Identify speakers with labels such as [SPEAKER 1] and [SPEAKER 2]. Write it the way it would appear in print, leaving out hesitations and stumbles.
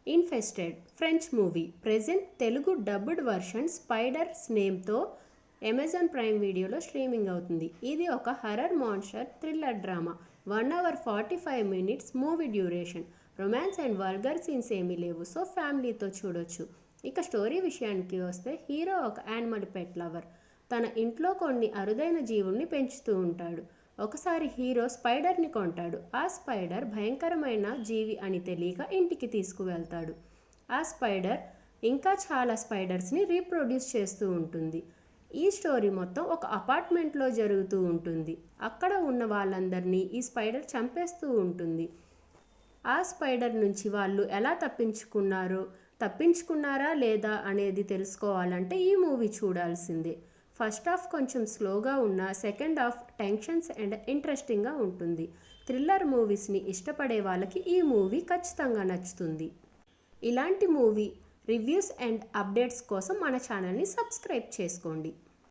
[SPEAKER 1] Infested French movie present Telugu dubbed version spiders నేమ్తో Amazon Prime వీడియోలో streaming అవుతుంది. ఇది ఒక horror monster thriller drama. 1 hour 45 minutes movie duration. Romance and vulgar scenes ఏమీ లేవు, so ఫ్యామిలీతో చూడొచ్చు. ఇక స్టోరీ విషయానికి వస్తే హీరో ఒక యానిమల్ పెట్ లవర్. తన ఇంట్లో కొన్ని అరుదైన జీవుల్ని పెంచుతూ ఉంటాడు. ఒకసారి హీరో స్పైడర్ని కొంటాడు. ఆ స్పైడర్ భయంకరమైన జీవి అని తెలియక ఇంటికి తీసుకువెళ్తాడు. ఆ స్పైడర్ ఇంకా చాలా స్పైడర్స్ని రీప్రొడ్యూస్ చేస్తూ ఉంటుంది. ఈ స్టోరీ మొత్తం ఒక అపార్ట్మెంట్లో జరుగుతూ ఉంటుంది. అక్కడ ఉన్న వాళ్ళందరినీ ఈ స్పైడర్ చంపేస్తూ ఉంటుంది. ఆ స్పైడర్ నుంచి వాళ్ళు ఎలా తప్పించుకున్నారా లేదా అనేది తెలుసుకోవాలంటే ఈ మూవీ చూడాల్సిందే. ఫస్ట్ హాఫ్ కొంచెం స్లోగా ఉన్న సెకండ్ హాఫ్ టెన్షన్స్ అండ్ ఇంట్రెస్టింగ్గా ఉంటుంది. థ్రిల్లర్ మూవీస్ని ఇష్టపడే వాళ్ళకి ఈ మూవీ ఖచ్చితంగా నచ్చుతుంది. ఇలాంటి మూవీ రివ్యూస్ అండ్ అప్డేట్స్ కోసం మన ఛానల్ని సబ్స్క్రైబ్ చేసుకోండి.